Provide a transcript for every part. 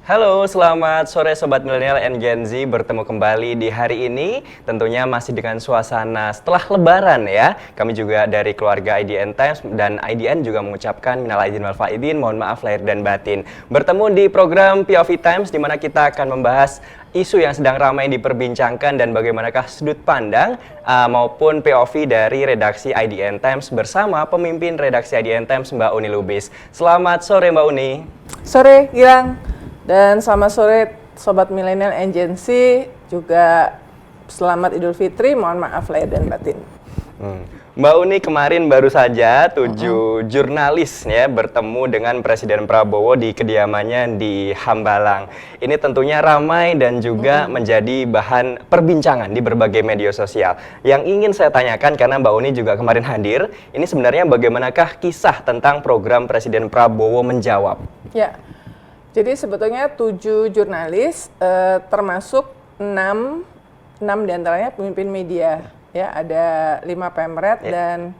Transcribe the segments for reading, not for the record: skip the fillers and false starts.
Halo, selamat sore Sobat Milenial and Gen Z. Bertemu kembali di hari ini, tentunya masih dengan suasana setelah Lebaran ya. Kami juga dari keluarga IDN Times dan IDN juga mengucapkan minal aidin wal faizin, mohon maaf lahir dan batin. Bertemu di program POV Times di mana kita akan membahas isu yang sedang ramai diperbincangkan dan bagaimanakah sudut pandang maupun POV dari redaksi IDN Times bersama pemimpin redaksi IDN Times Mbak Uni Lubis. Selamat sore Mbak Uni. Sore Gilang. Dan selamat sore Sobat Milenial and Gen Z, juga selamat Idul Fitri, mohon maaf lahir dan batin. Mbak Uni kemarin baru saja 7 jurnalis ya bertemu dengan Presiden Prabowo di kediamannya di Hambalang. Ini tentunya ramai dan juga menjadi bahan perbincangan di berbagai media sosial. Yang ingin saya tanyakan karena Mbak Uni juga kemarin hadir, ini sebenarnya bagaimanakah kisah tentang program Presiden Prabowo menjawab? Ya. Jadi sebetulnya 7 jurnalis, termasuk 6 diantaranya pemimpin media. Ya, ada 5 pemret dan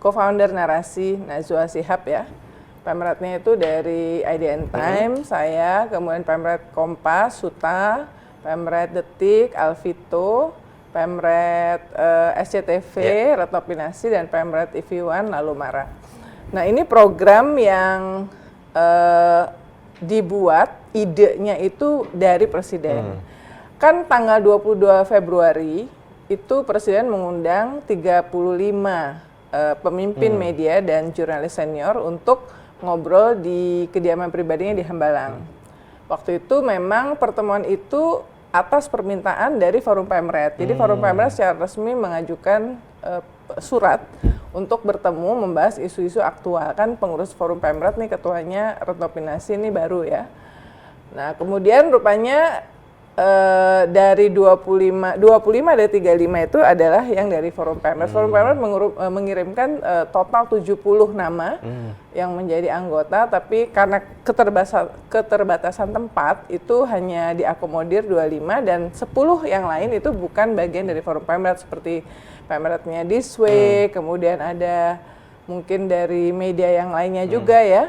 co-founder narasi Najwa Shihab ya. Pemretnya itu dari IDN Times, saya, kemudian pemret Kompas, Suta, pemret Detik, Alvito, pemret SCTV, Retno Pinasi, dan pemret TV1 lalu Mara. Nah ini program yang dibuat, idenya itu dari Presiden. Kan tanggal 22 Februari itu Presiden mengundang 35 pemimpin media dan jurnalis senior untuk ngobrol di kediaman pribadinya di Hambalang. Waktu itu memang pertemuan itu atas permintaan dari Forum Pemret. Jadi Forum Pemret secara resmi mengajukan surat untuk bertemu membahas isu-isu aktual. Kan pengurus Forum Pemret nih ketuanya Retno Pinasi ini baru ya. Nah kemudian rupanya dari 25 dari 35 itu adalah yang dari Forum Pemret. Forum Pemret mengirimkan total 70 nama yang menjadi anggota, tapi karena keterbatasan tempat itu hanya diakomodir 25 dan 10 yang lain itu bukan bagian dari Forum Pemret seperti Pemretnya Diswe, kemudian ada mungkin dari media yang lainnya juga ya,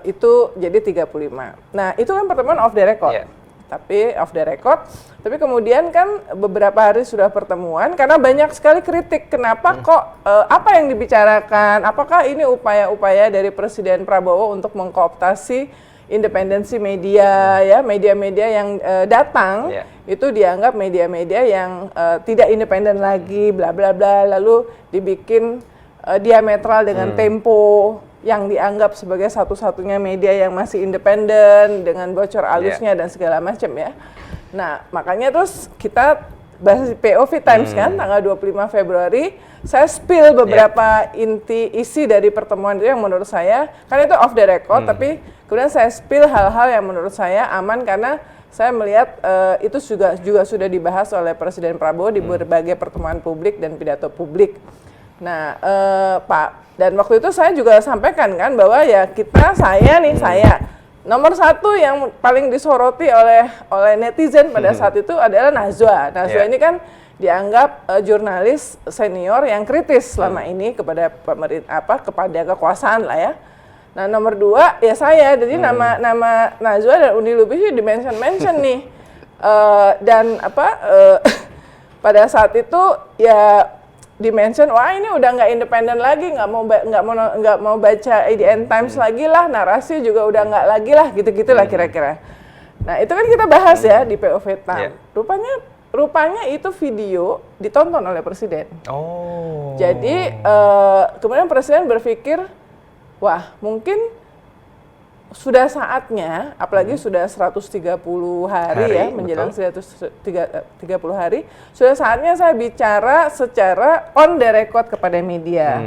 itu jadi 35. Nah itu kan pertemuan off the record. Tapi off the record, tapi kemudian kan beberapa hari sudah pertemuan karena banyak sekali kritik kenapa kok apa yang dibicarakan, apakah ini upaya-upaya dari Presiden Prabowo untuk mengkooptasi independensi media ya, media-media yang datang itu dianggap media-media yang tidak independen lagi bla bla bla, lalu dibikin diametral dengan Tempo yang dianggap sebagai satu-satunya media yang masih independen dengan bocor alusnya dan segala macam ya. Nah, makanya terus kita bahas POV Times kan tanggal 25 Februari, saya spill beberapa isi dari pertemuan itu yang menurut saya, kan itu off the record, tapi kemudian saya spill hal-hal yang menurut saya aman karena saya melihat itu juga sudah dibahas oleh Presiden Prabowo di berbagai pertemuan publik dan pidato publik. Nah, Pak, dan waktu itu saya juga sampaikan kan bahwa ya saya nomor satu yang paling disoroti oleh netizen pada saat itu adalah Najwa. Najwa ini kan dianggap jurnalis senior yang kritis selama ini kepada kepada kekuasaan lah ya. Nah nomor 2 ya saya, jadi nama Najwa dan Uni Lubis di-mention nih, dan pada saat itu ya dimention, wah ini udah nggak independen lagi, nggak mau baca IDN Times lagi lah, narasi juga udah nggak lagi lah, gitu-gitulah kira-kira. Nah itu kan kita bahas ya di POV Times. Rupanya itu video ditonton oleh Presiden. Jadi kemudian Presiden berpikir, wah mungkin sudah saatnya, apalagi sudah 130 hari menjelang 130 hari, sudah saatnya saya bicara secara on the record kepada media.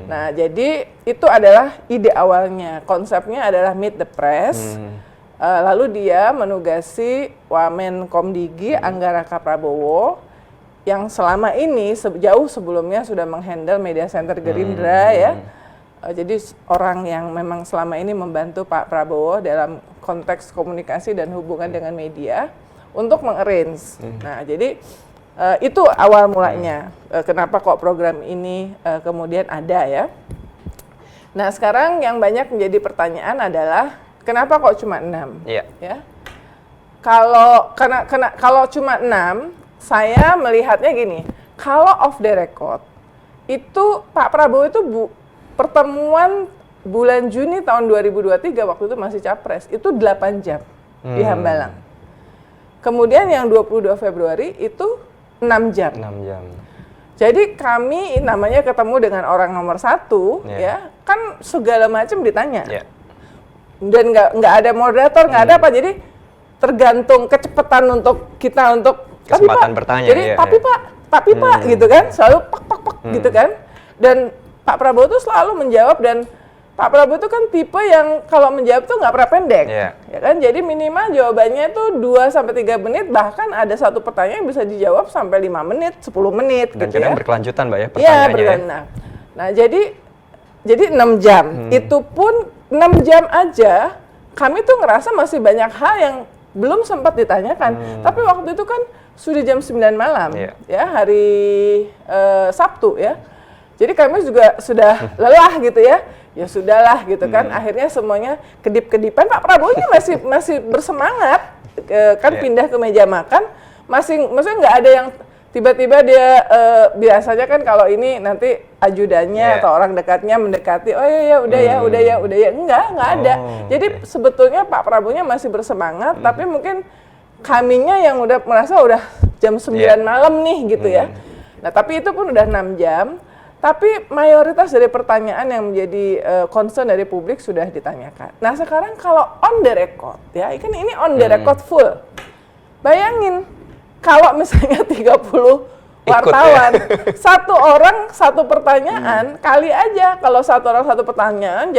Nah, jadi itu adalah ide awalnya. Konsepnya adalah meet the press. Lalu dia menugasi Wamen Komdigi Anggara Prabowo yang selama ini jauh sebelumnya sudah menghandle media center Gerindra ya. Jadi orang yang memang selama ini membantu Pak Prabowo dalam konteks komunikasi dan hubungan dengan media untuk mengarrange. Nah, jadi itu awal mulanya. Kenapa kok program ini kemudian ada ya? Nah, sekarang yang banyak menjadi pertanyaan adalah Kenapa kok cuma 6? Iya. Ya. Kalau cuma 6, saya melihatnya gini, kalau off the record, itu Pak Prabowo itu pertemuan bulan Juni tahun 2023 waktu itu masih capres, itu 8 jam di Hambalang. Kemudian yang 22 Februari itu 6 jam. 6 jam. Jadi kami namanya ketemu dengan orang nomor 1, ya kan segala macam ditanya. Dan nggak ada moderator, nggak ada apa, jadi tergantung kecepatan untuk kita untuk kesempatan bertanya. Jadi tapi Pak gitu kan, selalu pak gitu kan. Dan Pak Prabowo tuh selalu menjawab, dan Pak Prabowo itu kan tipe yang kalau menjawab tuh nggak pernah pendek, ya kan. Jadi minimal jawabannya tuh 2-3 menit, bahkan ada satu pertanyaan yang bisa dijawab sampai 5 menit, 10 menit. Dan gitu kadang ya. berkelanjutan, Mbak ya pertanyaannya. Nah jadi 6 jam, itu pun 6 jam aja, kami tuh ngerasa masih banyak hal yang belum sempat ditanyakan. Tapi waktu itu kan sudah jam 9 malam, ya hari Sabtu ya. Jadi kami juga sudah lelah gitu ya. Ya sudahlah gitu kan. Akhirnya semuanya kedip-kedipan. Pak Prabowo ini masih bersemangat, kan pindah ke meja makan. Maksudnya nggak ada yang tiba-tiba dia biasanya kan kalau ini nanti ajudannya atau orang dekatnya mendekati, oh ya udah ya, enggak ada. Jadi sebetulnya Pak Prabowo-nya masih bersemangat, tapi mungkin kaminya yang udah merasa udah jam 9 malam nih gitu ya. Nah tapi itu pun udah 6 jam, tapi mayoritas dari pertanyaan yang menjadi concern dari publik sudah ditanyakan. Nah sekarang kalau on the record, ya kan ini on the record full. Bayangin, kalau misalnya 30 wartawan, satu orang satu pertanyaan, kali aja kalau satu orang satu pertanyaan,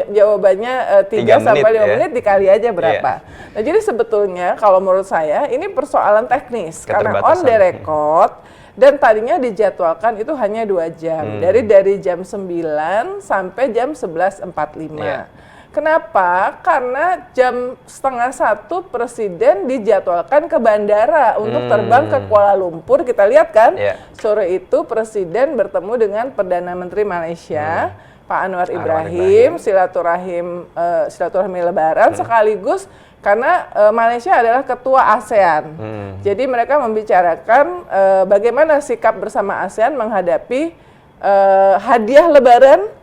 jawabannya 3 sampai 5 menit, dikali aja berapa. Nah jadi sebetulnya kalau menurut saya ini persoalan teknis, karena on the record, dan tadinya dijadwalkan itu hanya 2 jam, dari jam 9 sampai jam 11.45. Kenapa? Karena jam 12:30 Presiden dijadwalkan ke bandara untuk terbang ke Kuala Lumpur. Kita lihat kan, sore itu Presiden bertemu dengan Perdana Menteri Malaysia, Pak Anwar Ibrahim, silaturahmi Lebaran, sekaligus karena Malaysia adalah ketua ASEAN. Jadi mereka membicarakan bagaimana sikap bersama ASEAN menghadapi hadiah Lebaran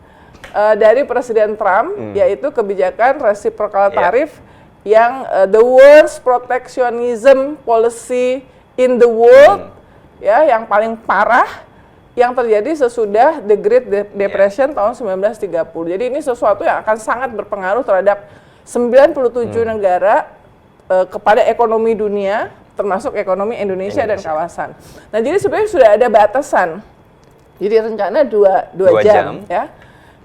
dari Presiden Trump, yaitu kebijakan reciprocal tarif yang the worst protectionism policy in the world, ya, yang paling parah yang terjadi sesudah the Great Depression tahun 1930. Jadi ini sesuatu yang akan sangat berpengaruh terhadap 97 negara kepada ekonomi dunia, termasuk ekonomi Indonesia dan kawasan. Nah, jadi sebenarnya sudah ada batasan. Jadi rencana 2 jam, ya.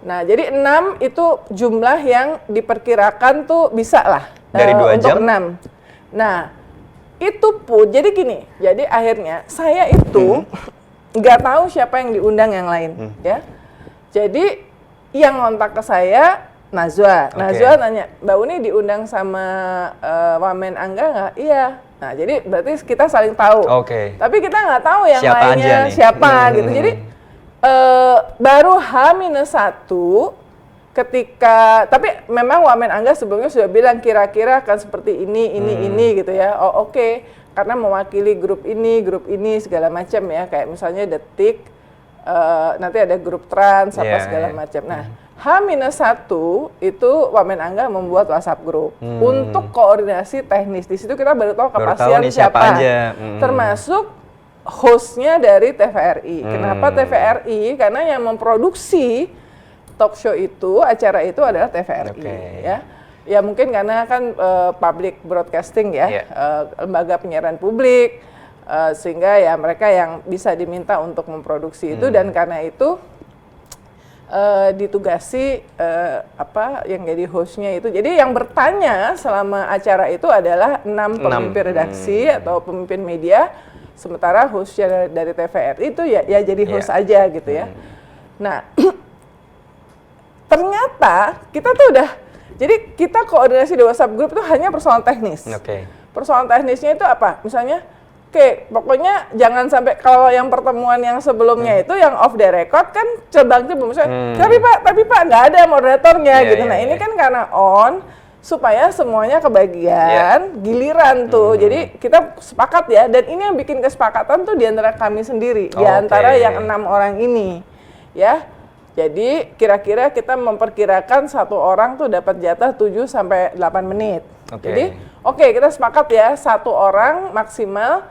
Nah, jadi 6 itu jumlah yang diperkirakan tuh bisa lah dari 2 jam? Untuk 6. Nah, itu pun, jadi gini, jadi akhirnya saya itu nggak tahu siapa yang diundang yang lain, ya. Jadi yang ngontak ke saya, Najwa. Najwa nanya, Mbak Uni diundang sama Wamen Angga nggak? Iya. Nah, jadi berarti kita saling tahu. Tapi kita nggak tahu yang siapa lainnya siapa gitu. Jadi baru H-1 ketika, tapi memang Wamen Angga sebelumnya sudah bilang kira-kira akan seperti ini gitu ya. Oh oke. Karena mewakili grup ini segala macam ya, kayak misalnya Detik, nanti ada grup Trans apa segala macam. Nah, H-1 itu Wamen Angga membuat WhatsApp grup untuk koordinasi teknis. Di situ kita baru tahu kepastian siapa aja. Termasuk hostnya dari TVRI. Kenapa TVRI? Karena yang memproduksi talk show itu, acara itu adalah TVRI, ya. Ya mungkin karena kan public broadcasting ya, lembaga penyiaran publik, sehingga ya mereka yang bisa diminta untuk memproduksi itu, dan karena itu ditugasi yang jadi hostnya itu. Jadi yang bertanya selama acara itu adalah 6 pemimpin redaksi atau pemimpin media. Sementara hostnya dari TVRI itu ya jadi host aja gitu ya. Nah, ternyata kita tuh udah, jadi kita koordinasi di WhatsApp group itu hanya persoalan teknis. Persoalan teknisnya itu apa? Misalnya, pokoknya jangan sampai, kalau yang pertemuan yang sebelumnya itu yang off the record kan misalnya, tapi Pak nggak ada moderatornya gitu. Nah ini kan karena on, supaya semuanya kebagian giliran tuh. Jadi kita sepakat ya, dan ini yang bikin kesepakatan tuh di antara kami sendiri, di antara yang 6 orang ini ya. Jadi kira-kira kita memperkirakan satu orang tuh dapat jatah 7 sampai 8 menit. Jadi kita sepakat ya, satu orang maksimal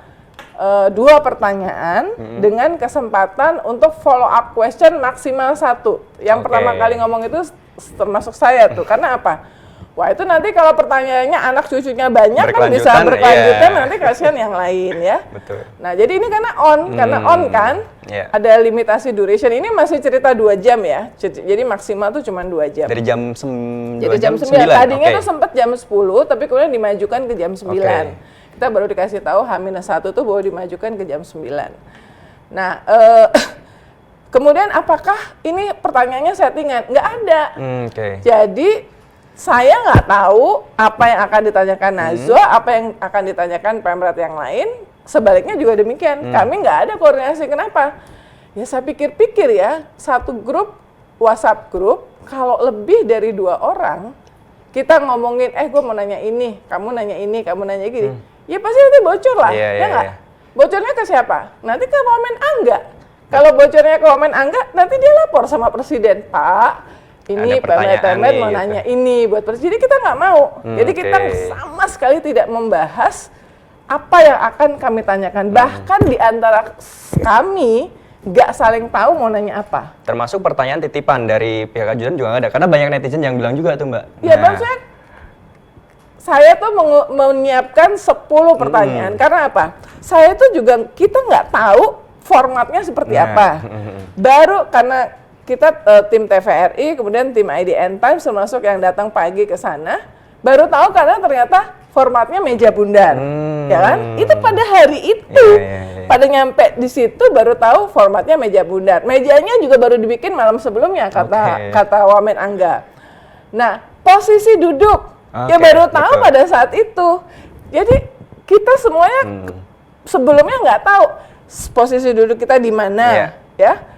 2 pertanyaan dengan kesempatan untuk follow up question maksimal 1. Yang pertama kali ngomong itu termasuk saya tuh, karena apa? Wah, itu nanti kalau pertanyaannya anak cucunya banyak kan bisa berkelanjutan, nanti kasihan yang lain ya. Betul. Nah, jadi ini karena on kan, ada limitasi duration. Ini masih cerita 2 jam ya, jadi maksimal tuh cuma 2 jam. Dari jam 9. Tadinya tuh sempat jam 10, tapi kemudian dimajukan ke jam 9. Kita baru dikasih tahu H-1 tuh baru dimajukan ke jam 9. Nah, kemudian apakah ini pertanyaannya settingan? Nggak ada. Jadi saya nggak tahu apa yang akan ditanyakan Najwa, apa yang akan ditanyakan Pemret yang lain. Sebaliknya juga demikian. Kami nggak ada koordinasi. Kenapa? Ya saya pikir-pikir ya, satu grup WhatsApp grup kalau lebih dari 2 orang kita ngomongin, gue mau nanya ini, kamu nanya ini, kamu nanya gini, ya pasti nanti bocor lah, ya nggak? Bocornya ke siapa? Nanti ke Wamen Angga. Kalau bocornya ke Wamen Angga, nanti dia lapor sama Presiden, Pak. Ini Pemret mau nanya ini buat presiden. Jadi kita nggak mau. Jadi kita sama sekali tidak membahas apa yang akan kami tanyakan. Bahkan di antara kami nggak saling tahu mau nanya apa. Termasuk pertanyaan titipan dari pihak ajudan juga nggak ada. Karena banyak netizen yang bilang juga tuh Mbak. Iya, maksudnya saya tuh menyiapkan 10 pertanyaan. Karena apa? Saya tuh juga, kita nggak tahu formatnya seperti apa. Baru karena kita tim TVRI, kemudian tim IDN Times termasuk yang datang pagi ke sana, baru tahu karena ternyata formatnya meja bundar, ya kan? Itu pada hari itu, pada nyampe di situ baru tahu formatnya meja bundar. Mejanya juga baru dibikin malam sebelumnya kata Wamen Angga. Nah, posisi duduk ya baru tahu pada saat itu. Jadi kita semuanya sebelumnya nggak tahu posisi duduk kita di mana, ya.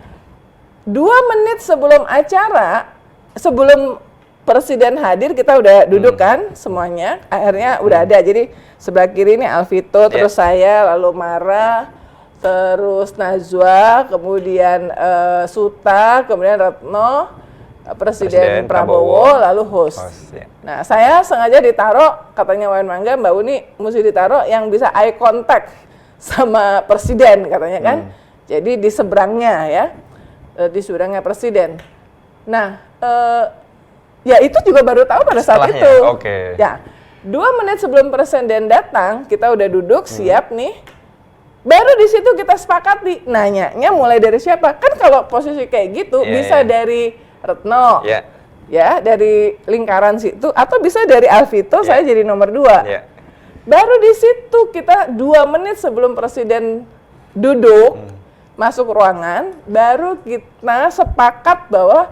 2 menit sebelum acara, sebelum Presiden hadir, kita udah duduk kan semuanya, akhirnya udah ada. Jadi sebelah kiri ini Alvito, terus saya, lalu Mara, terus Najwa, kemudian Suta, kemudian Retno, Presiden Prabowo, lalu host. Nah, saya sengaja ditaruh, katanya Wamen Angga, Mbak Uni mesti ditaruh yang bisa eye contact sama Presiden katanya kan. Jadi di seberangnya ya. Di seberangnya Presiden. Nah, ya itu juga baru tahu pada saat itu. Ya, 2 menit sebelum Presiden datang, kita udah duduk siap nih. Baru di situ kita sepakati, nanyanya mulai dari siapa? Kan kalau posisi kayak gitu bisa dari Retno, ya dari lingkaran situ, atau bisa dari Alvito, saya jadi nomor 2. Baru di situ kita 2 menit sebelum Presiden duduk, masuk ruangan, baru kita sepakat bahwa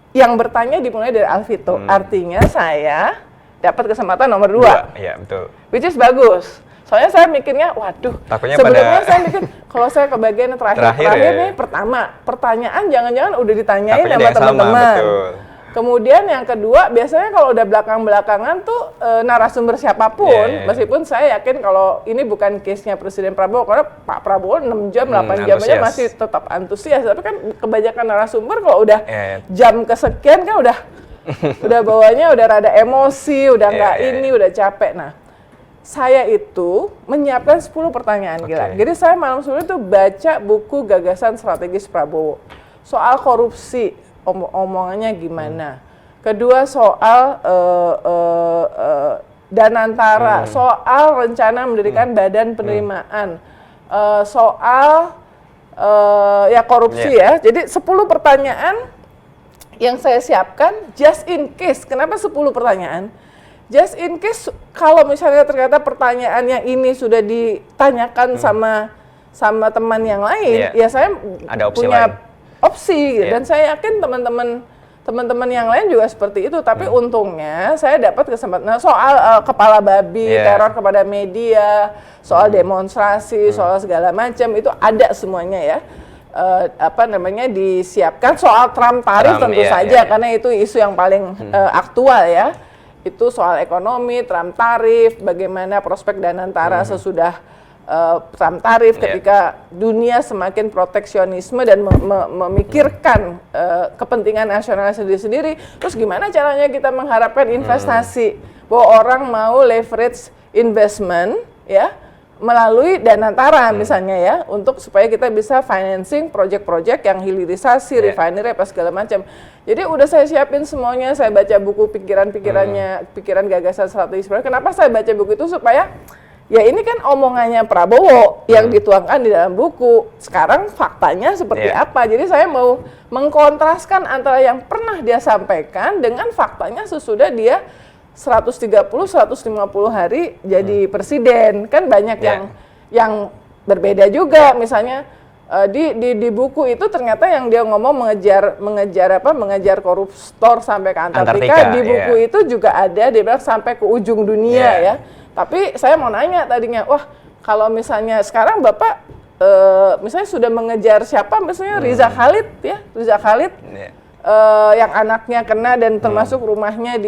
yang bertanya dimulai dari Alvito. Artinya saya dapat kesempatan nomor 2. Iya, betul. Which is bagus. Soalnya saya mikirnya, waduh, takutnya sebelumnya saya mikir, kalau saya ke bagian terakhir nih, pertama, pertanyaan jangan-jangan udah ditanyain sama teman-teman. Kemudian yang kedua, biasanya kalau udah belakang-belakangan tuh narasumber siapapun, meskipun saya yakin kalau ini bukan case-nya Presiden Prabowo, karena Pak Prabowo 6 jam, 8 jam aja masih tetap antusias. Tapi kan kebanyakan narasumber kalau udah jam kesekian kan udah bawanya udah rada emosi, udah nggak ini, udah capek. Nah, saya itu menyiapkan 10 pertanyaan gila. Jadi saya malam sebelum itu baca buku Gagasan Strategis Prabowo. Soal korupsi, omongannya gimana. Kedua soal Danantara, soal rencana mendirikan badan penerimaan, soal ya korupsi ya. Jadi 10 pertanyaan yang saya siapkan just in case. Kenapa 10 pertanyaan? Just in case kalau misalnya ternyata pertanyaan yang ini sudah ditanyakan sama teman yang lain, ya saya ada opsi punya lain. Opsi, dan saya yakin teman-teman yang lain juga seperti itu. Tapi untungnya saya dapat kesempatan soal kepala babi, teror kepada media, soal demonstrasi, soal segala macam itu ada semuanya ya. Disiapkan soal Trump tarif tentu saja karena itu isu yang paling aktual ya. Itu soal ekonomi, Trump tarif, bagaimana prospek Danantara sesudah Trump tarif ketika dunia semakin proteksionisme dan memikirkan kepentingan nasional sendiri-sendiri. Terus gimana caranya kita mengharapkan investasi bahwa orang mau leverage investment ya melalui Danantara misalnya ya untuk supaya kita bisa financing project-project yang hilirisasi, refinery apa segala macam. Jadi udah saya siapin semuanya, saya baca buku pikiran gagasan strategi. Kenapa saya baca buku itu supaya ya ini kan omongannya Prabowo yang dituangkan di dalam buku. Sekarang faktanya seperti apa? Jadi saya mau mengkontraskan antara yang pernah dia sampaikan dengan faktanya sesudah dia 130-150 hari jadi presiden. Kan banyak yang berbeda juga. Misalnya di buku itu ternyata yang dia ngomong mengejar koruptor sampai ke Antartika. Di buku itu juga ada dia bilang sampai ke ujung dunia ya. Tapi saya mau nanya tadinya, wah kalau misalnya sekarang Bapak misalnya sudah mengejar siapa, misalnya Riza Khalid ya, yang anaknya kena dan termasuk rumahnya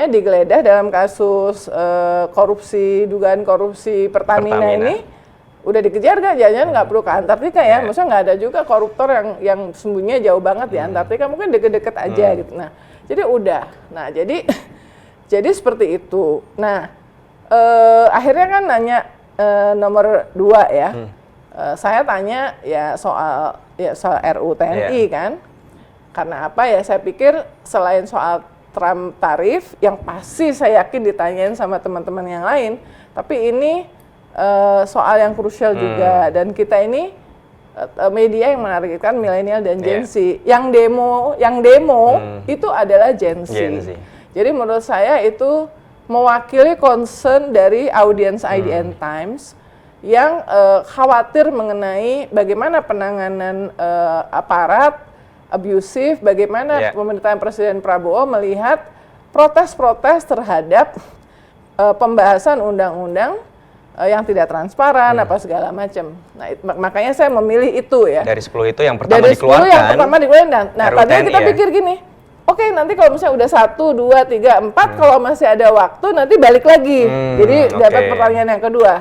digeledah dalam kasus dugaan korupsi Pertamina ini, udah dikejar gak? Jangan nggak perlu ke Antartika ya, maksudnya nggak ada juga koruptor yang sembunyinya jauh banget di Antartika, mungkin deket-deket aja gitu. Nah, jadi udah, jadi seperti itu. Nah, akhirnya kan nanya nomor 2 ya. Saya tanya ya soal RUU TNI kan. Karena apa ya? Saya pikir selain soal Trump tarif yang pasti saya yakin ditanyain sama teman-teman yang lain, tapi ini soal yang krusial juga dan kita ini media yang menargetkan milenial dan Gen Z. Yang demo itu adalah Gen Z. Jadi menurut saya itu mewakili concern dari audiens IDN Times yang khawatir mengenai bagaimana penanganan aparat abusif, bagaimana pemerintahan Presiden Prabowo melihat protes-protes terhadap pembahasan undang-undang yang tidak transparan apa segala macam. Nah, makanya saya memilih itu ya. Dari 10 itu yang pertama dari 10 dikeluarkan. Yang pertama dikeluarkan. Nah, tadinya kita pikir gini. Oke, nanti kalau misalnya udah 1, 2, 3, 4, kalau masih ada waktu nanti balik lagi. Jadi dapat pertanyaan yang kedua.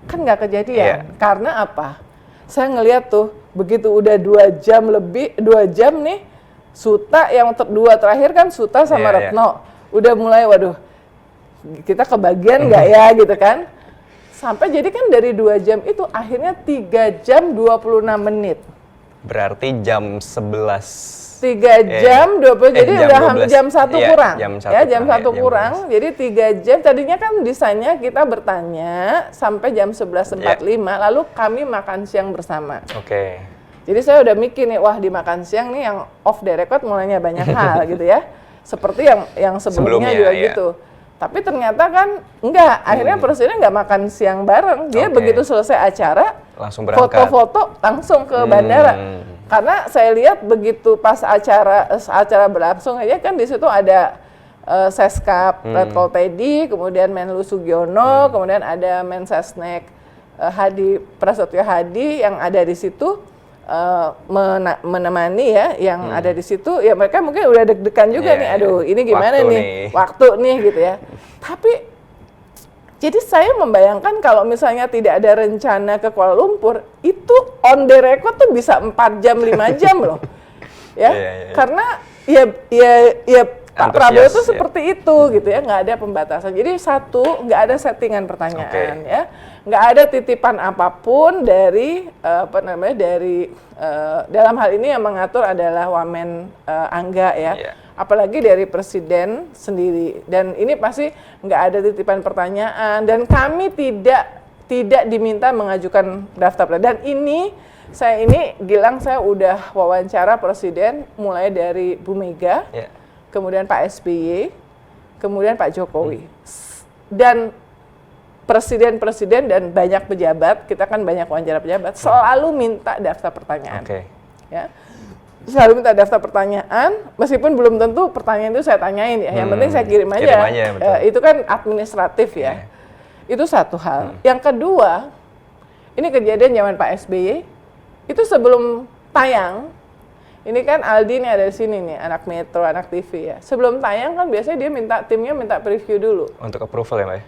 Kan nggak kejadian. Karena apa? Saya ngelihat tuh, begitu udah 2 jam lebih, 2 jam nih, Suta yang dua terakhir kan Suta sama Retno. Udah mulai, waduh, kita kebagian nggak ya gitu kan. Sampai jadi kan dari 2 jam itu akhirnya 3 jam 26 menit. Berarti jam 11. 3 jam 20, jadi jam udah 12. jam 1 kurang. Jam 1 kurang. Jam Jadi 3 jam, tadinya kan desainnya kita bertanya sampai jam 11.45, lalu kami makan siang bersama. Jadi saya udah mikir nih, wah di makan siang nih yang off the record mulainya banyak hal gitu ya. Seperti yang sebelumnya juga gitu. Tapi ternyata kan enggak, akhirnya presiden nggak makan siang bareng. Dia begitu selesai acara, langsung berangkat. Foto-foto langsung ke bandara. Karena saya lihat begitu pas acara berlangsung aja kan di situ ada Seskap Letkol Teddy, kemudian Menlu Sugiono, kemudian ada Mensesnek Prasetyo Hadi yang ada di situ menemani ya, yang ada di situ ya, mereka mungkin udah deg-degan juga nih, aduh ini gimana waktu nih gitu ya. Tapi jadi saya membayangkan kalau misalnya tidak ada rencana ke Kuala Lumpur, itu on the record tuh bisa 4 jam, 5 jam loh. Karena Pak Prabowo itu seperti itu gitu ya, nggak ada pembatasan. Jadi nggak ada settingan pertanyaan ya, nggak ada titipan apapun dari dalam hal ini yang mengatur adalah Wamen Angga ya. Apalagi dari presiden sendiri, dan ini pasti nggak ada titipan pertanyaan, dan kami tidak diminta mengajukan daftar. Dan saya Gilang, saya udah wawancara presiden mulai dari Bu Mega, kemudian Pak SBY, kemudian Pak Jokowi, dan presiden-presiden dan banyak pejabat, kita kan banyak wawancara pejabat, selalu minta daftar pertanyaan. Ya. Selalu minta daftar pertanyaan, meskipun belum tentu pertanyaan itu saya tanyain ya. Yang penting saya kirim aja. Itu kan administratif ya. Itu satu hal. Yang kedua, ini kejadian zaman Pak SBY. Itu sebelum tayang, ini kan Aldi nih ada di sini nih, anak Metro, anak TV ya. Sebelum tayang kan biasanya dia timnya minta preview dulu. Untuk approval ya Mbak?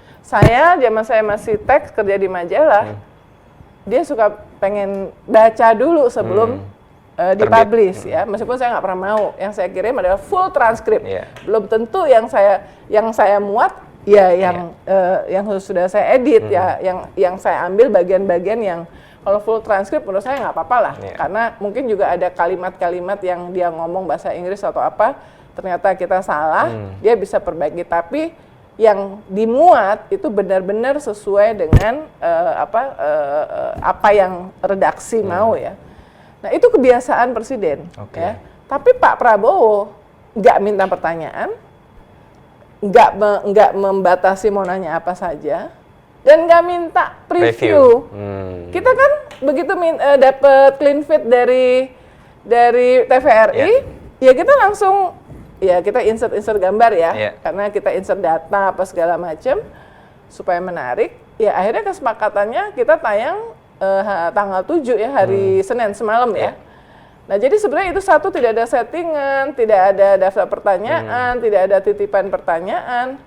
Zaman saya masih teks kerja di majalah, dia suka pengen baca dulu sebelum dipublish ya. Meskipun saya nggak pernah mau, yang saya kirim adalah full transkrip. Belum tentu yang saya muat ya yang sudah saya edit ya, yang saya ambil bagian-bagian yang kalau full transkrip menurut saya nggak apa-apa lah, karena mungkin juga ada kalimat-kalimat yang dia ngomong bahasa Inggris atau apa, ternyata kita salah, dia bisa perbaiki. Tapi yang dimuat itu benar-benar sesuai dengan apa yang redaksi mau ya. Nah itu kebiasaan presiden. Ya. Tapi Pak Prabowo nggak minta pertanyaan, nggak membatasi mau nanya apa saja, dan nggak minta preview. Kita kan begitu dapat clean feed dari TVRI, ya kita langsung kita insert gambar ya, karena kita insert data apa segala macam supaya menarik. Ya akhirnya kesepakatannya kita tayang tanggal 7 ya, hari Senin semalam ya. Nah jadi sebenarnya itu satu, tidak ada settingan, tidak ada daftar pertanyaan, tidak ada titipan pertanyaan.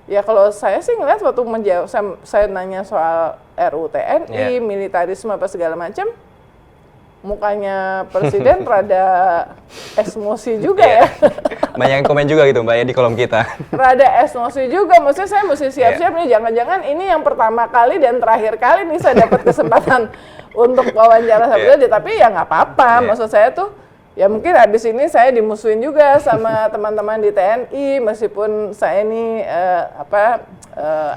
Ya kalau saya sih ngeliat waktu menjawab, saya nanya soal RUU TNI, militarisme apa segala macam, mukanya presiden rada emosi juga ya. Banyak yang komen juga gitu Mbak ya di kolom kita. Rada emosi juga, maksudnya saya mesti siap-siap nih, jangan-jangan ini yang pertama kali dan terakhir kali nih saya dapat kesempatan untuk wawancara sama dia, tapi ya nggak apa-apa. Maksud saya tuh, ya mungkin habis ini saya dimusuhin juga sama teman-teman di TNI, meskipun saya ini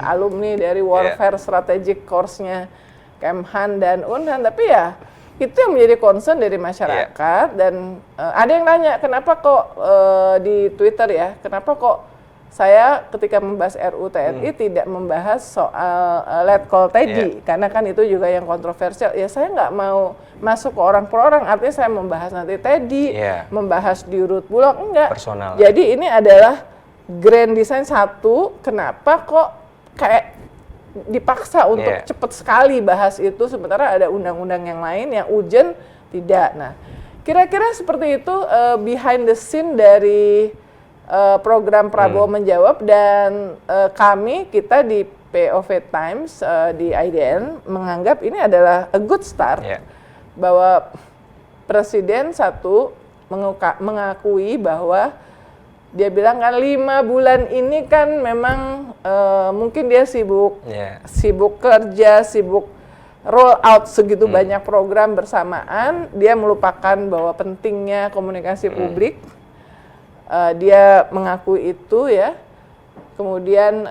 alumni dari Warfare Strategic Course-nya Kemhan dan Unhan, tapi ya itu yang menjadi concern dari masyarakat. Dan ada yang nanya, kenapa kok di Twitter ya, kenapa kok saya ketika membahas RUU TNI tidak membahas soal letkol Teddy, karena kan itu juga yang kontroversial. Ya saya nggak mau masuk ke orang per orang, artinya saya membahas nanti Teddy, membahas di Rut Bulog, enggak. Personal. Jadi ini adalah grand design satu, kenapa kok kayak dipaksa untuk cepat sekali bahas itu, sementara ada undang-undang yang lain yang urgent tidak. Nah, kira-kira seperti itu behind the scene dari program Prabowo Menjawab, dan kita di POV Times di IDN menganggap ini adalah a good start, bahwa Presiden satu mengakui bahwa dia bilang kan 5 bulan ini kan memang mungkin dia sibuk kerja, sibuk roll out segitu banyak program bersamaan, dia melupakan bahwa pentingnya komunikasi publik. Dia mengakui itu ya. Kemudian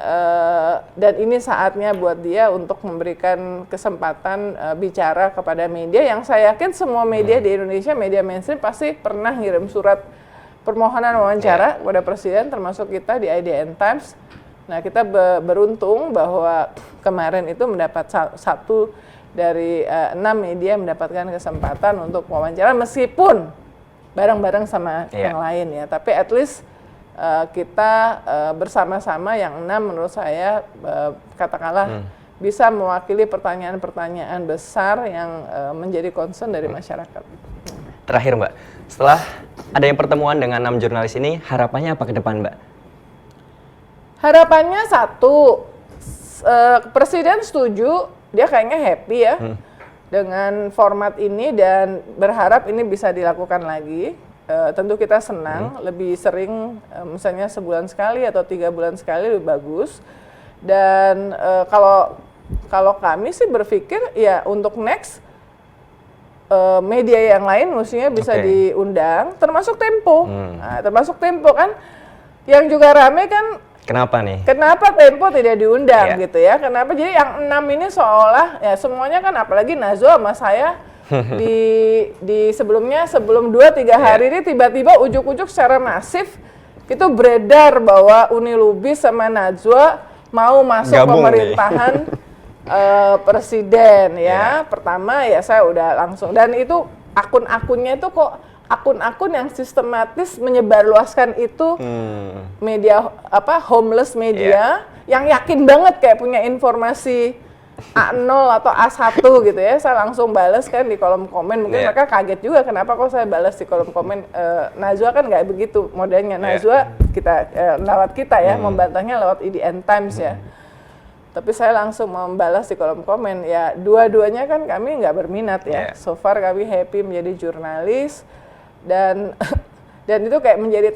dan ini saatnya buat dia untuk memberikan kesempatan bicara kepada media, yang saya yakin semua media di Indonesia, media mainstream pasti pernah ngirim surat permohonan wawancara kepada presiden, termasuk kita di IDN Times. Nah kita beruntung bahwa kemarin itu mendapat satu dari 6 media mendapatkan kesempatan untuk wawancara, meskipun bareng-bareng sama yang lain ya, tapi at least kita bersama-sama yang 6 menurut saya katakanlah bisa mewakili pertanyaan-pertanyaan besar yang menjadi concern dari masyarakat. Terakhir Mbak, setelah adanya pertemuan dengan 6 jurnalis ini, harapannya apa ke depan Mbak? Harapannya satu, Presiden setuju, dia kayaknya happy ya dengan format ini dan berharap ini bisa dilakukan lagi. Tentu kita senang, lebih sering misalnya sebulan sekali atau 3 bulan sekali lebih bagus. Dan kalau kami sih berpikir ya untuk next media yang lain mestinya bisa diundang, termasuk Tempo. Nah, termasuk Tempo kan yang juga rame kan. Kenapa nih? Kenapa Tempo tidak diundang gitu ya? Kenapa? Jadi yang 6 ini seolah ya semuanya kan, apalagi Nazwa sama saya di sebelum 2-3 hari ini tiba-tiba ujuk-ujuk secara masif itu beredar bahwa Uni Lubis sama Najwa mau masuk gabung pemerintahan presiden ya. Pertama ya saya udah langsung, dan itu akun-akunnya itu kok akun-akun yang sistematis menyebarluaskan itu media homeless media yang yakin banget kayak punya informasi A0 atau A1 gitu ya, saya langsung balas kan di kolom komen. Mungkin mereka kaget juga kenapa kok saya balas di kolom komen. Najwa kan nggak begitu modelnya. Najwa lewat kita ya, membantahnya lewat IDN Times ya. Tapi saya langsung membalas di kolom komen. Ya dua-duanya kan kami nggak berminat ya. So far kami happy menjadi jurnalis dan itu kayak menjadi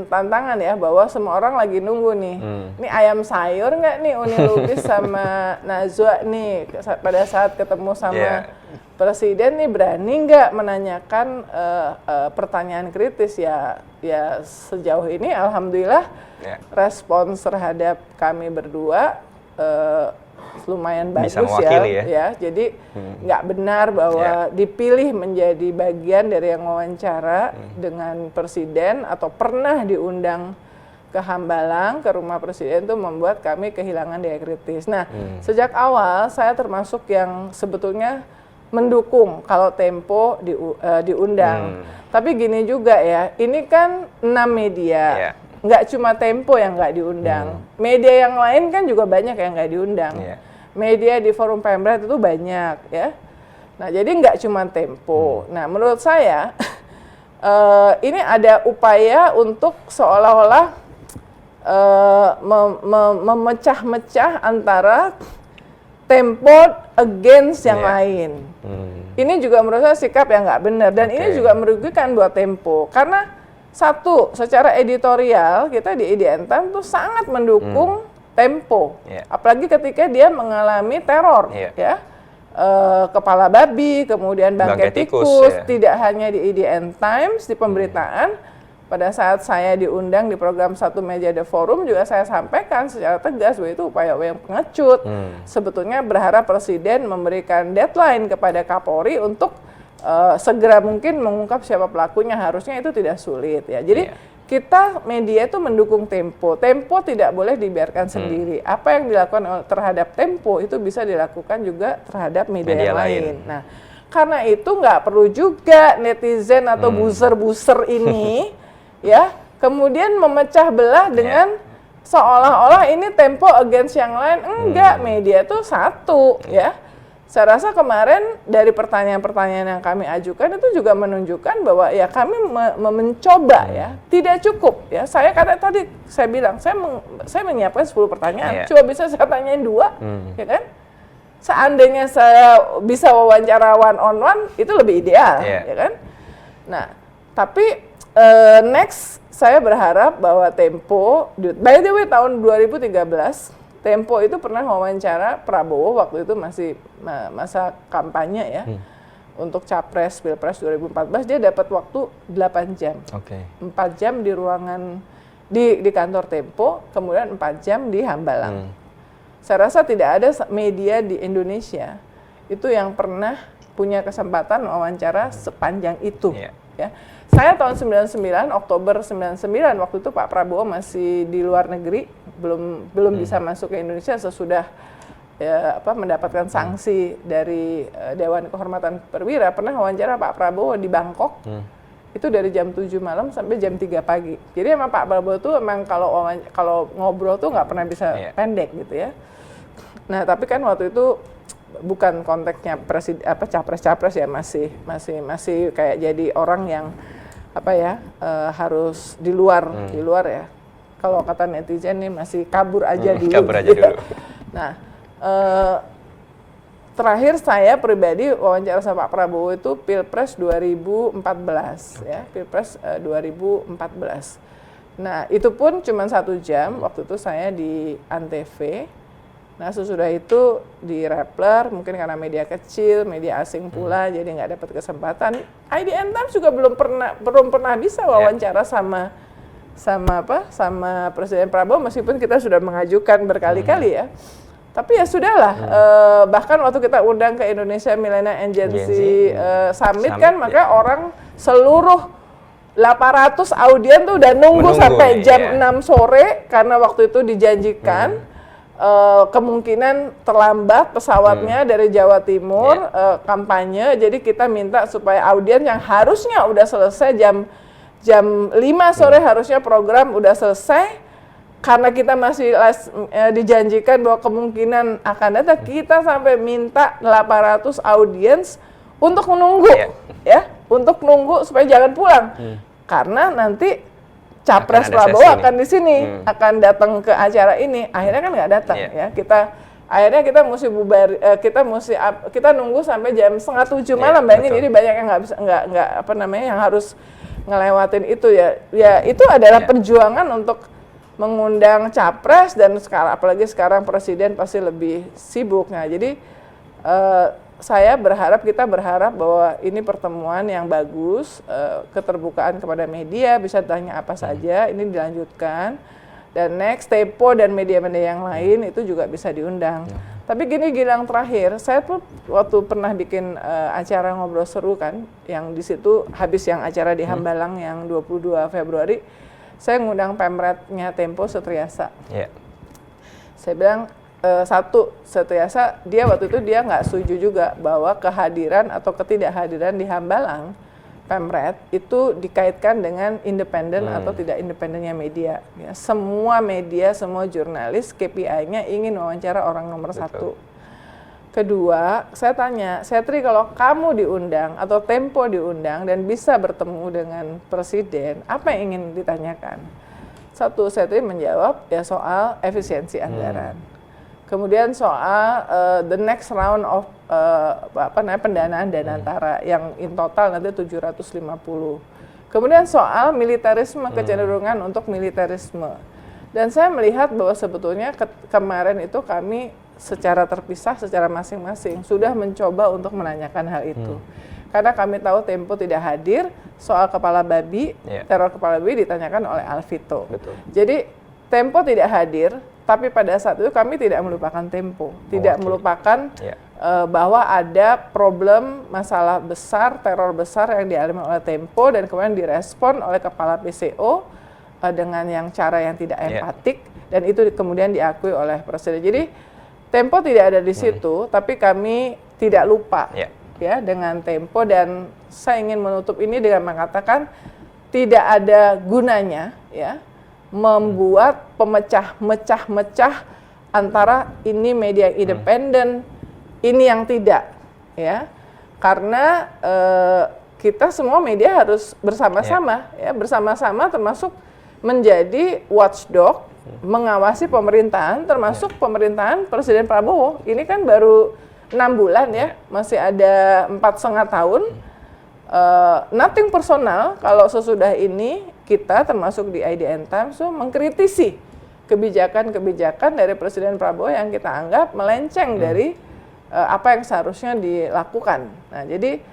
tantangan ya, bahwa semua orang lagi nunggu nih. Ini ayam sayur nggak nih Uni Lubis sama Najwa nih pada saat ketemu sama Presiden nih, berani nggak menanyakan pertanyaan kritis ya. Ya sejauh ini alhamdulillah respons terhadap kami berdua lumayan bagus ya. Jadi nggak benar bahwa dipilih menjadi bagian dari yang wawancara dengan Presiden atau pernah diundang ke Hambalang, ke rumah Presiden, itu membuat kami kehilangan daya kritis. Nah, sejak awal saya termasuk yang sebetulnya mendukung kalau Tempo diundang. Tapi gini juga ya, ini kan 6 media. Nggak cuma Tempo yang nggak diundang, media yang lain kan juga banyak yang nggak diundang. Media di Forum Pemret itu banyak ya. Nah jadi nggak cuma Tempo. Nah menurut saya ini ada upaya untuk seolah-olah memecah-mecah antara Tempo against yang lain. Ini juga menurut saya sikap yang nggak benar, dan ini juga merugikan buat Tempo karena satu, secara editorial kita di IDN Times tuh sangat mendukung Tempo, apalagi ketika dia mengalami teror, ya, kepala babi, kemudian bangkai tikus, tidak hanya di IDN Times, di pemberitaan. Pada saat saya diundang di program Satu Meja The Forum juga saya sampaikan secara tegas bahwa itu upaya-upaya yang pengecut. Sebetulnya berharap Presiden memberikan deadline kepada Kapolri untuk segera mungkin mengungkap siapa pelakunya. Harusnya itu tidak sulit ya. Jadi kita media itu mendukung Tempo. Tempo tidak boleh dibiarkan sendiri. Apa yang dilakukan terhadap Tempo itu bisa dilakukan juga terhadap media lain. Nah, karena itu nggak perlu juga netizen atau buzzer-buzzer ini ya kemudian memecah belah dengan seolah-olah ini Tempo against yang lain. Enggak, media itu satu ya. Saya rasa kemarin dari pertanyaan-pertanyaan yang kami ajukan itu juga menunjukkan bahwa ya kami mencoba ya, tidak cukup ya. Saya tadi saya bilang saya menyiapkan 10 pertanyaan, coba bisa saya tanyain 2, ya kan? Seandainya saya bisa wawancara one on one itu lebih ideal, ya kan? Nah, tapi next saya berharap bahwa Tempo, by the way tahun 2013 Tempo itu pernah wawancara Prabowo, waktu itu masih masa kampanye ya, untuk Capres Pilpres 2014, dia dapat waktu 8 jam. 4 jam di ruangan di kantor Tempo, kemudian 4 jam di Hambalang. Saya rasa tidak ada media di Indonesia itu yang pernah punya kesempatan wawancara sepanjang itu. Ya. Saya tahun 99, Oktober 99, waktu itu Pak Prabowo masih di luar negeri, belum bisa masuk ke Indonesia sesudah mendapatkan sanksi dari Dewan Kehormatan Perwira. Pernah wawancara Pak Prabowo di Bangkok, itu dari jam 7 malam sampai jam 3 pagi. Jadi emang Pak Prabowo itu emang kalau ngobrol tuh nggak pernah bisa pendek gitu ya. Nah tapi kan waktu itu bukan konteksnya capres-capres ya, masih kayak jadi orang yang harus di luar ya. Kalau kata netizen nih masih kabur aja dulu. Nah, terakhir saya pribadi wawancara sama Pak Prabowo itu Pilpres 2014 ya, Pilpres 2014. Nah, itu pun cuma 1 jam, waktu itu saya di Antv. Nah, sesudah itu di Rappler, mungkin karena media kecil, media asing pula, jadi nggak dapat kesempatan. IDN Times juga belum pernah bisa wawancara sama Presiden Prabowo, meskipun kita sudah mengajukan berkali-kali ya. Tapi ya sudahlah, bahkan waktu kita undang ke Indonesia Millennial Agency Summit kan, maka orang seluruh 800 audien tuh udah nunggu sampai jam 6 sore, karena waktu itu dijanjikan kemungkinan terlambat pesawatnya dari Jawa Timur kampanye, jadi kita minta supaya audien yang harusnya udah selesai jam 5 sore harusnya program udah selesai, karena kita masih dijanjikan bahwa kemungkinan akan datang, kita sampai minta 800 audiens untuk menunggu, ya, untuk nunggu supaya jangan pulang, karena nanti Capres Prabowo akan di sini, akan datang ke acara ini. Akhirnya kan nggak datang, ya. Kita mesti bubar, kita nunggu sampai jam 6:30 malam, bayangin. Jadi banyak yang nggak apa namanya, yang harus ngelewatin itu, ya. Ya itu adalah perjuangan untuk mengundang capres, dan sekarang apalagi sekarang presiden pasti lebih sibuk. Nah, jadi kita berharap bahwa ini pertemuan yang bagus, keterbukaan kepada media, bisa tanya apa saja, ini dilanjutkan, dan next Tempo dan media-media yang lain itu juga bisa diundang. Tapi gini, Gilang, terakhir, saya tuh waktu pernah bikin acara ngobrol seru kan, yang di situ habis yang acara di Hambalang yang 22 Februari, saya ngundang pemretnya Tempo, Setriasa. Saya bilang, satu, Setriasa, dia waktu itu dia nggak setuju juga bahwa kehadiran atau ketidakhadiran di Hambalang Pemret itu dikaitkan dengan independen atau tidak independennya media. Ya, semua media, semua jurnalis KPI-nya ingin wawancara orang nomor satu. Kedua, saya tanya, Setri, kalau kamu diundang atau Tempo diundang dan bisa bertemu dengan presiden, apa yang ingin ditanyakan? Satu, Setri menjawab ya soal efisiensi anggaran. Kemudian soal the next round of pendanaan Danantara yang in total nanti 750. Kemudian soal militerisme, kecenderungan untuk militerisme. Dan saya melihat bahwa sebetulnya kemarin itu kami secara terpisah, secara masing-masing sudah mencoba untuk menanyakan hal itu. Karena kami tahu Tempo tidak hadir, soal kepala babi, teror kepala babi ditanyakan oleh Alvito. Jadi Tempo tidak hadir, tapi pada saat itu kami tidak melupakan Tempo, tidak melupakan bahwa ada problem, masalah besar, teror besar yang dialami oleh Tempo, dan kemudian direspon oleh kepala PCO dengan cara yang tidak empatik, dan itu kemudian diakui oleh presiden. Jadi Tempo tidak ada di situ, tapi kami tidak lupa ya dengan Tempo, dan saya ingin menutup ini dengan mengatakan tidak ada gunanya ya membuat pemecah-mecah antara ini media independen, ini yang tidak, ya, karena kita semua media harus bersama-sama, ya, bersama-sama termasuk menjadi watchdog, mengawasi pemerintahan, termasuk pemerintahan Presiden Prabowo. Ini kan baru 6 bulan ya, masih ada 4,5 tahun. Nothing personal kalau sesudah ini kita termasuk di IDN Times mengkritisi kebijakan-kebijakan dari Presiden Prabowo yang kita anggap melenceng dari apa yang seharusnya dilakukan. Nah, jadi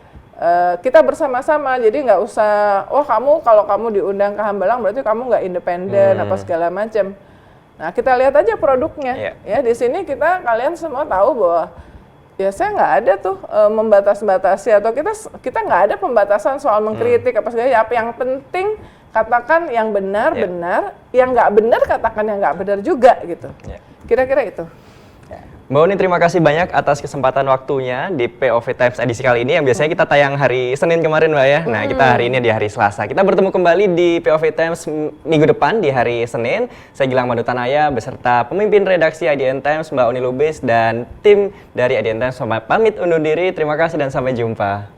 kita bersama-sama, jadi nggak usah, kalau kamu diundang ke Hambalang berarti kamu nggak independen apa segala macam. Nah, kita lihat aja produknya. Ya, di sini kalian semua tahu bahwa ya saya nggak ada tuh membatas-batasi, atau kita nggak ada pembatasan soal mengkritik apa segala. Apa yang penting katakan yang benar, yang nggak benar katakan yang nggak benar juga gitu. Kira-kira itu. Mbak Uni, terima kasih banyak atas kesempatan waktunya di POV Times edisi kali ini, yang biasanya kita tayang hari Senin kemarin, Mbak ya. Nah, kita hari ini di hari Selasa. Kita bertemu kembali di POV Times minggu depan di hari Senin. Saya Gilang Madutanaya beserta pemimpin redaksi IDN Times, Mbak Uni Lubis, dan tim dari IDN Times pamit undur diri. Terima kasih dan sampai jumpa.